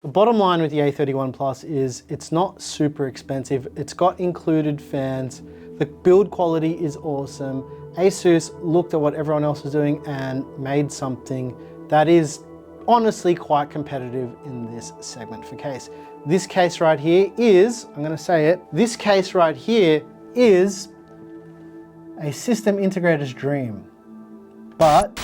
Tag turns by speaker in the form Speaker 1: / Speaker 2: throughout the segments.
Speaker 1: The bottom line with the A31 Plus is it's not super expensive. It's got included fans. The build quality is awesome. ASUS looked at what everyone else was doing and made something that is honestly quite competitive in this segment for case. This case right here is, I'm gonna say it, this case right here is a system integrator's dream, but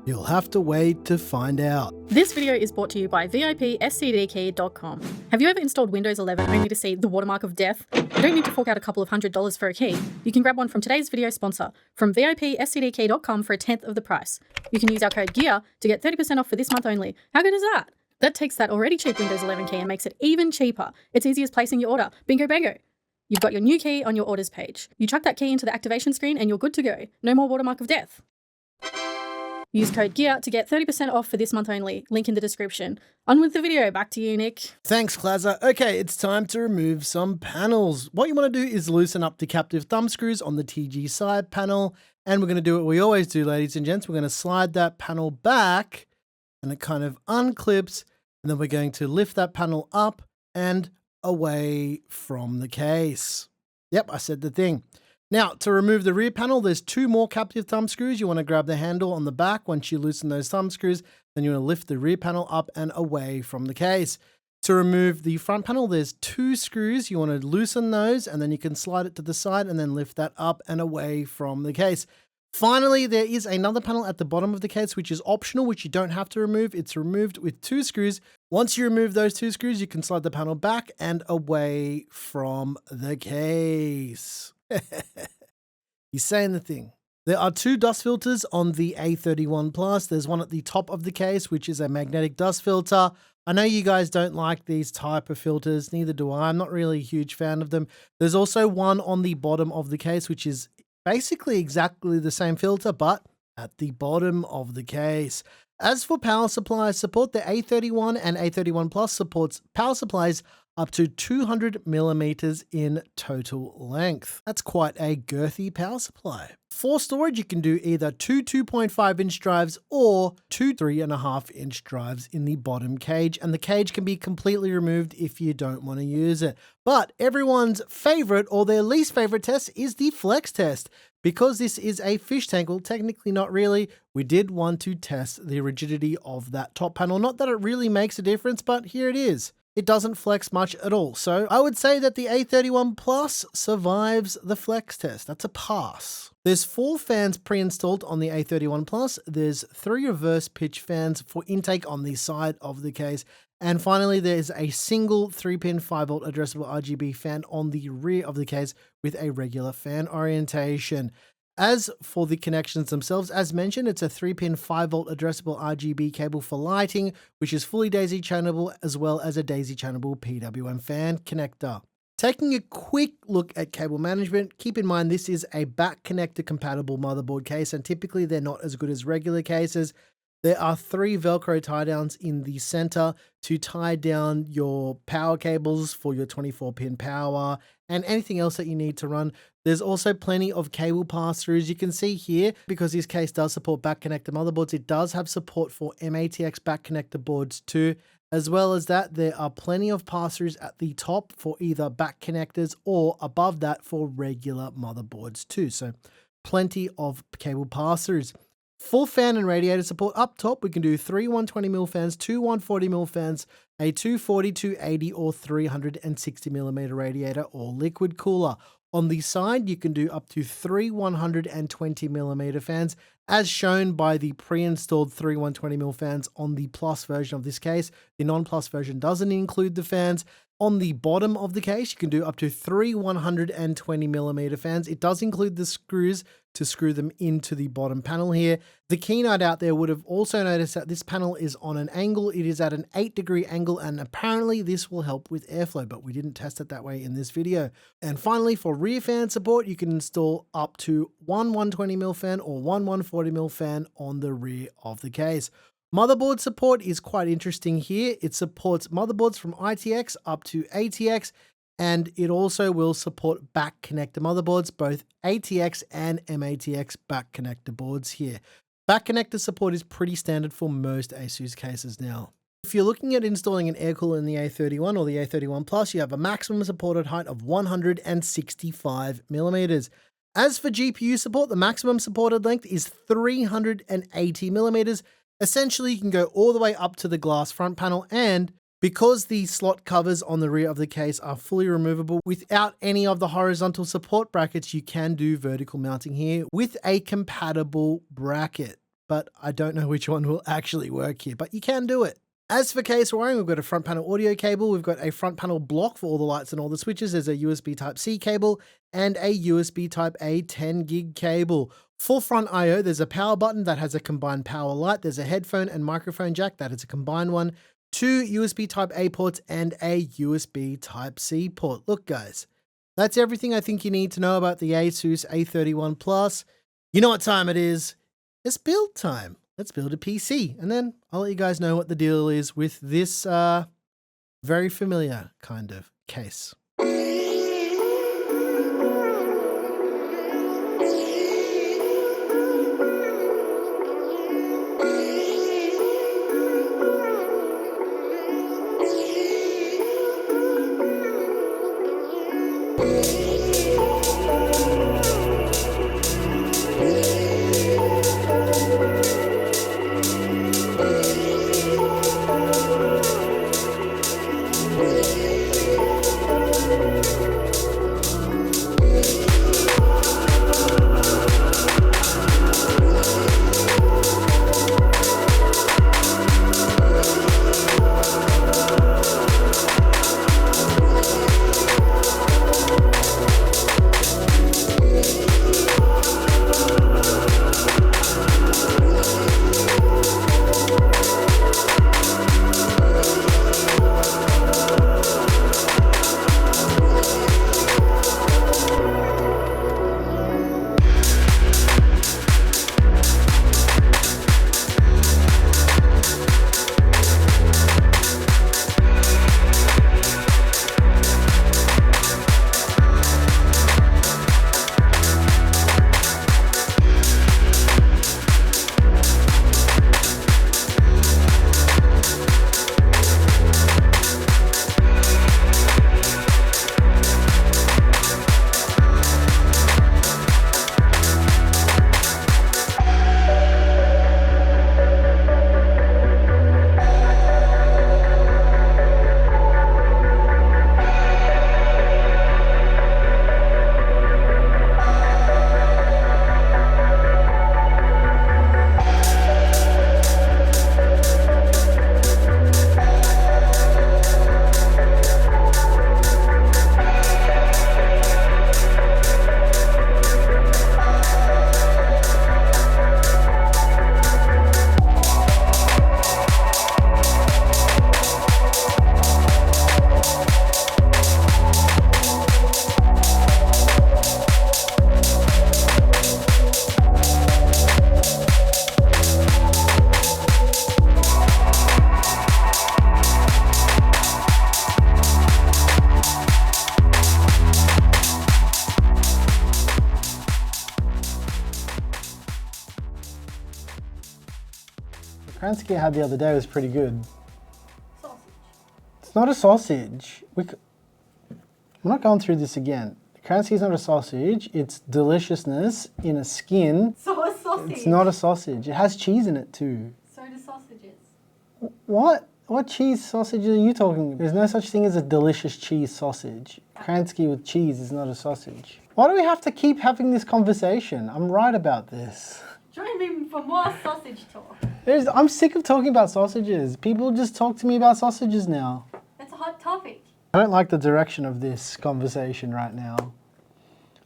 Speaker 1: you'll have to wait to find out.
Speaker 2: This video is brought to you by VIPSCDKey.com. Have you ever installed Windows 11 only to see the watermark of death? You don't need to fork out a couple of $100s for a key. You can grab one from today's video sponsor, from VIPSCDKey.com for a tenth of the price. You can use our code GEAR to get 30% off for this month only. How good is that? That takes that already cheap Windows 11 key and makes it even cheaper. It's easy as placing your order. Bingo bango. You've got your new key on your orders page. You chuck that key into the activation screen and you're good to go. No more watermark of death. Use code GEAR to get 30% off for this month only. Link in the description. On with the video. Back to you, Nick.
Speaker 1: Thanks, Clazza. Okay, it's time to remove some panels. What you want to do is loosen up the captive thumb screws on the TG side panel. And we're going to do what we always do, ladies and gents. We're going to slide that panel back and it kind of unclips. And then we're going to lift that panel up and away from the case. Yep, I said the thing. Now, to remove the rear panel, there's two more captive thumb screws. You want to grab the handle on the back. Once you loosen those thumb screws, then you want to lift the rear panel up and away from the case. To remove the front panel, there's two screws. You want to loosen those, and then you can slide it to the side and then lift that up and away from the case. Finally, there is another panel at the bottom of the case, which is optional, which you don't have to remove. It's removed with two screws. Once you remove those two screws, you can slide the panel back and away from the case. He's saying the thing. There are two dust filters on the A31 Plus. There's one at the top of the case, which is a magnetic dust filter. I know you guys don't like these type of filters, neither do I. I'm not really a huge fan of them. There's also one on the bottom of the case, which is basically exactly the same filter, but at the bottom of the case. As for power supply support, the A31 and A31 Plus supports power supplies up to 200 millimeters in total length. That's quite a girthy power supply. For storage, you can do either two 2.5-inch drives or two 3.5-inch drives in the bottom cage, and the cage can be completely removed if you don't want to use it. But everyone's favorite or their least favorite test is the flex test. Because this is a fish tank, well, technically not really, we did want to test the rigidity of that top panel. Not that it really makes a difference, but here it is. It doesn't flex much at all. So I would say that the A31 Plus survives the flex test. That's a pass. There's 4 fans pre-installed on the A31 Plus. There's 3 reverse pitch fans for intake on the side of the case. And finally, there's a single 3-pin 5-volt addressable RGB fan on the rear of the case with a regular fan orientation. As for the connections themselves, as mentioned, it's a 3-pin 5-volt addressable RGB cable for lighting, which is fully daisy chainable, as well as a daisy chainable PWM fan connector. Taking a quick look at cable management, keep in mind this is a back connector compatible motherboard case, and typically they're not as good as regular cases. There are 3 Velcro tie downs in the center to tie down your power cables for your 24-pin power and anything else that you need to run. There's also plenty of cable pass-throughs. You can see here, because this case does support back connector motherboards, it does have support for MATX back connector boards too. As well as that, there are plenty of pass-throughs at the top for either back connectors or above that for regular motherboards too. So plenty of cable pass-throughs. Full fan and radiator support up top. We can do 3 120mm fans, 2 140mm fans, a 240, 280 or 360mm radiator or liquid cooler. On the side, you can do up to 3 120mm fans, as shown by the pre-installed 3 120mm fans on the Plus version of this case. The non-Plus version doesn't include the fans. On the bottom of the case, you can do up to 3 120mm fans. It does include the screws to screw them into the bottom panel here. The keen-eyed out there would have also noticed that this panel is on an angle. It is at an 8-degree angle, and apparently this will help with airflow, but we didn't test it that way in this video. And finally, for rear fan support, you can install up to 1 120mm fan or 1 140mm fan on the rear of the case. Motherboard support is quite interesting here. It supports motherboards from ITX up to ATX, and it also will support back connector motherboards, both ATX and MATX back connector boards here. Back connector support is pretty standard for most ASUS cases now. If you're looking at installing an air cooler in the A31 or the A31 Plus, you have a maximum supported height of 165 millimeters. As for GPU support, the maximum supported length is 380 millimeters. Essentially, you can go all the way up to the glass front panel, and because the slot covers on the rear of the case are fully removable without any of the horizontal support brackets, you can do vertical mounting here with a compatible bracket. But I don't know which one will actually work here, but you can do it. As for case wiring, we've got a front panel audio cable, we've got a front panel block for all the lights and all the switches, there's a USB Type-C cable and a USB Type-A 10 gig cable. For front I/O, there's a power button that has a combined power light, there's a headphone and microphone jack that is a combined one, 2 USB Type-A ports and a USB Type-C port. Look guys, that's everything I think you need to know about the ASUS A31 Plus. You know what time it is? It's build time. Let's build a PC, and then I'll let you guys know what the deal is with this very familiar kind of case. Kransky I had the other day was pretty good.
Speaker 2: Sausage.
Speaker 1: It's not a sausage. I'm not going through this again. Kransky is not a sausage. It's deliciousness in a skin.
Speaker 2: So a sausage.
Speaker 1: It's not a sausage. It has cheese in it too.
Speaker 2: So do sausages.
Speaker 1: What? What cheese sausage are you talking about? There's no such thing as a delicious cheese sausage. Kransky with cheese is not a sausage. Why do we have to keep having this conversation? I'm right about this.
Speaker 2: Join me for more sausage talk.
Speaker 1: I'm sick of talking about sausages. People just talk to me about sausages now.
Speaker 2: It's a hot topic.
Speaker 1: I don't like the direction of this conversation right now.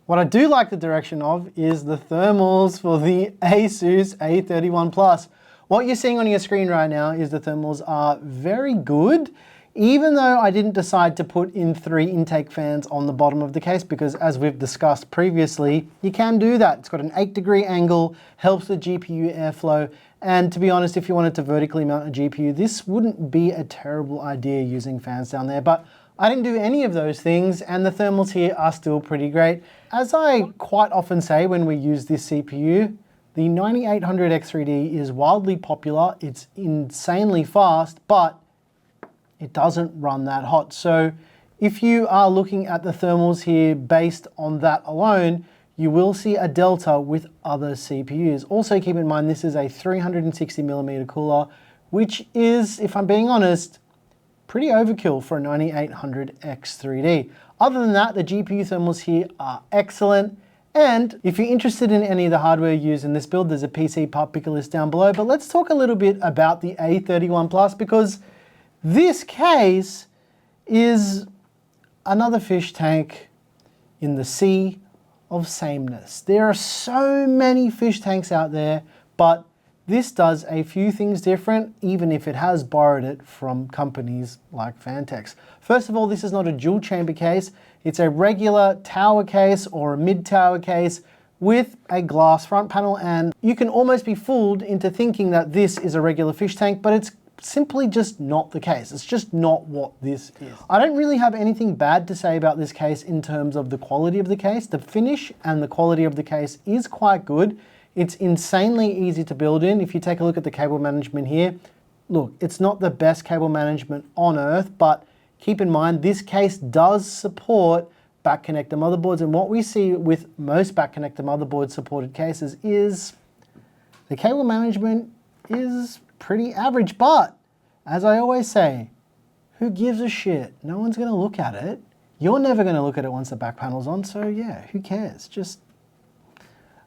Speaker 1: What I do like the direction of is the thermals for the ASUS A31 Plus. What you're seeing on your screen right now is the thermals are very good, even though I didn't decide to put in 3 intake fans on the bottom of the case, because as we've discussed previously, you can do that. It's got an 8-degree angle, helps with GPU airflow, and to be honest, if you wanted to vertically mount a GPU, this wouldn't be a terrible idea using fans down there, but I didn't do any of those things, and the thermals here are still pretty great. As I quite often say when we use this CPU, the 9800X3D is wildly popular, it's insanely fast, but it doesn't run that hot. So if you are looking at the thermals here based on that alone, you will see a delta with other CPUs. Also keep in mind, this is a 360mm cooler, which is, if I'm being honest, pretty overkill for a 9800X3D. Other than that, the GPU thermals here are excellent. And if you're interested in any of the hardware used in this build, there's a PCPartPicker list down below. But let's talk a little bit about the A31 Plus, because this case is another fish tank in the sea of sameness. There are so many fish tanks out there, but this does a few things different, even if it has borrowed it from companies like Fantex. First of all, this is not a dual chamber case. It's a regular tower case or a mid-tower case with a glass front panel, and you can almost be fooled into thinking that this is a regular fish tank, but it's simply just not the case. It's just not what this is. I don't really have anything bad to say about this case in terms of the quality of the case. The finish and the quality of the case is quite good. It's insanely easy to build in. If you take a look at the cable management here, look, it's not the best cable management on earth, but keep in mind, this case does support back connector motherboards, and what we see with most back connector motherboard supported cases is the cable management is pretty average. But as I always say, who gives a shit? No one's gonna look at it. You're never gonna look at it once the back panel's on, so yeah, who cares? Just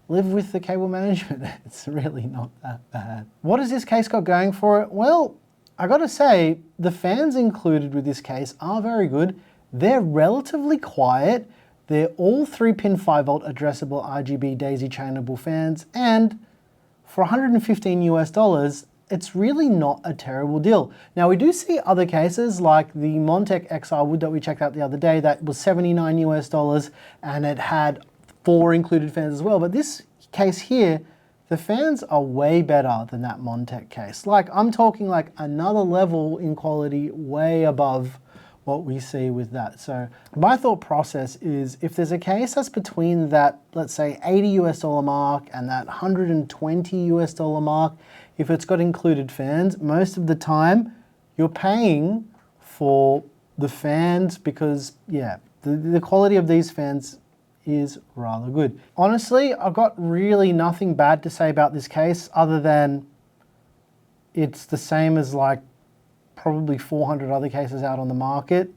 Speaker 1: live with the cable management. It's really not that bad. What has this case got going for it? Well, I gotta say, the fans included with this case are very good. They're relatively quiet. They're all 3-pin 5-volt addressable RGB daisy chainable fans, and for $115 US, it's really not a terrible deal. Now, we do see other cases like the Montech XR Wood that we checked out the other day that was $79 US, and it had 4 included fans as well. But this case here, the fans are way better than that Montech case. Like, I'm talking like another level in quality, way above what we see with that. So my thought process is, if there's a case that's between that, let's say $80 US mark and that $120 US mark, if it's got included fans, most of the time you're paying for the fans, because yeah, the quality of these fans is rather good. Honestly, I've got really nothing bad to say about this case, other than it's the same as like probably 400 other cases out on the market,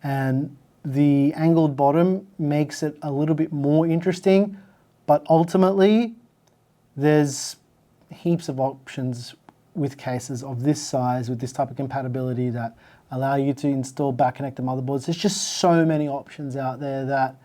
Speaker 1: and the angled bottom makes it a little bit more interesting, but ultimately there's heaps of options with cases of this size, with this type of compatibility, that allow you to install back connector motherboards. There's just so many options out there that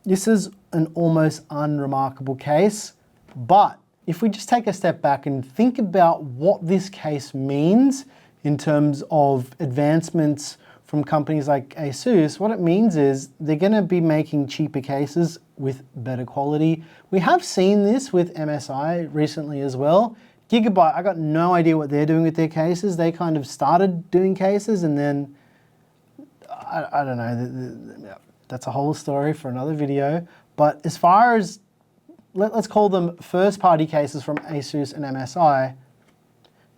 Speaker 1: this is an almost unremarkable case. But if we just take a step back and think about what this case means in terms of advancements from companies like ASUS, what it means is they're gonna be making cheaper cases with better quality. We have seen this with MSI recently as well. Gigabyte, I got no idea what they're doing with their cases. They kind of started doing cases, and then, I don't know, that's a whole story for another video. But as far as, let's call them first party cases from ASUS and MSI,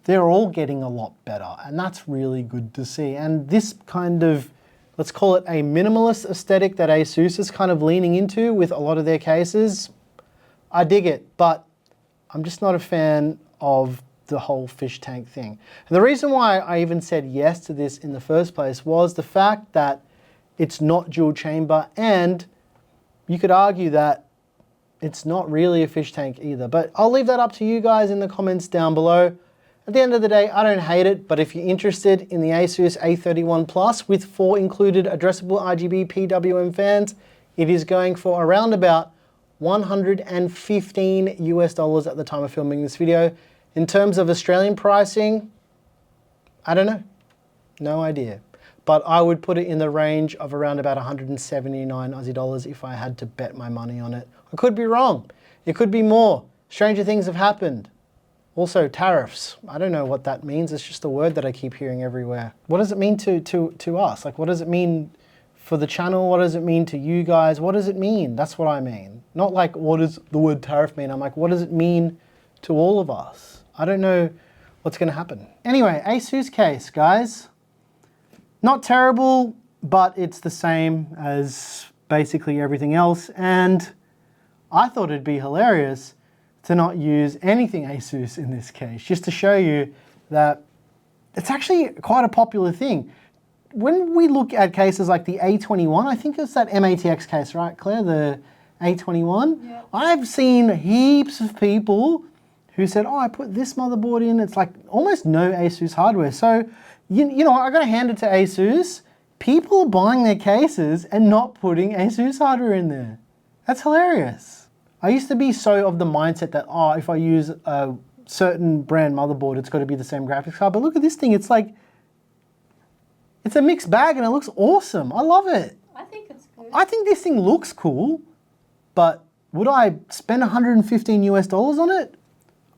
Speaker 1: they're all getting a lot better, and that's really good to see. And this kind of, let's call it a minimalist aesthetic that ASUS is kind of leaning into with a lot of their cases, I dig it, but I'm just not a fan of the whole fish tank thing. And the reason why I even said yes to this in the first place was the fact that it's not dual chamber, and you could argue that it's not really a fish tank either. But I'll leave that up to you guys in the comments down below. At the end of the day, I don't hate it, but if you're interested in the ASUS A31 Plus with 4 included addressable RGB PWM fans, it is going for around about $115 US at the time of filming this video. In terms of Australian pricing, I don't know, no idea. But I would put it in the range of around about 179 Aussie dollars if I had to bet my money on it. I could be wrong, it could be more. Stranger things have happened. Also, tariffs. I don't know what that means. It's just a word that I keep hearing everywhere. What does it mean to us? Like, what does it mean for the channel? What does it mean to you guys? What does it mean? That's what I mean. Not like, what does the word tariff mean? I'm like, what does it mean to all of us? I don't know what's gonna happen. Anyway, ASUS case, guys. Not terrible, but it's the same as basically everything else. And I thought it'd be hilarious to not use anything ASUS in this case, just to show you that it's actually quite a popular thing. When we look at cases like the A21, I think it's that MATX case, right, Claire? The A21?
Speaker 3: Yeah.
Speaker 1: I've seen heaps of people who said, oh, I put this motherboard in. It's like almost no ASUS hardware. So, you know, I got to hand it to ASUS. People are buying their cases and not putting ASUS hardware in there. That's hilarious. I used to be so of the mindset that, oh, if I use a certain brand motherboard, it's got to be the same graphics card. But look at this thing. It's like, it's a mixed bag and it looks awesome. I love it.
Speaker 3: I think it's good.
Speaker 1: I think this thing looks cool, but would I spend $115 on it?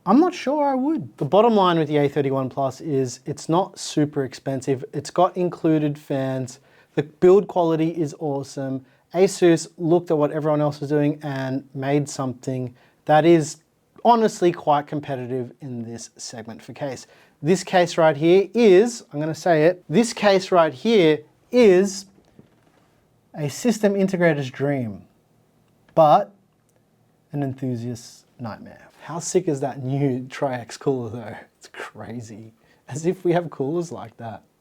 Speaker 1: I'm not sure I would. The bottom line with the A31 Plus is it's not super expensive. It's got included fans. The build quality is awesome. ASUS looked at what everyone else was doing and made something that is honestly quite competitive in this segment for case. This case right here is, I'm going to say it, this case right here is a system integrator's dream, but an enthusiast's nightmare. How sick is that new TRYX cooler though? It's crazy. As if we have coolers like that.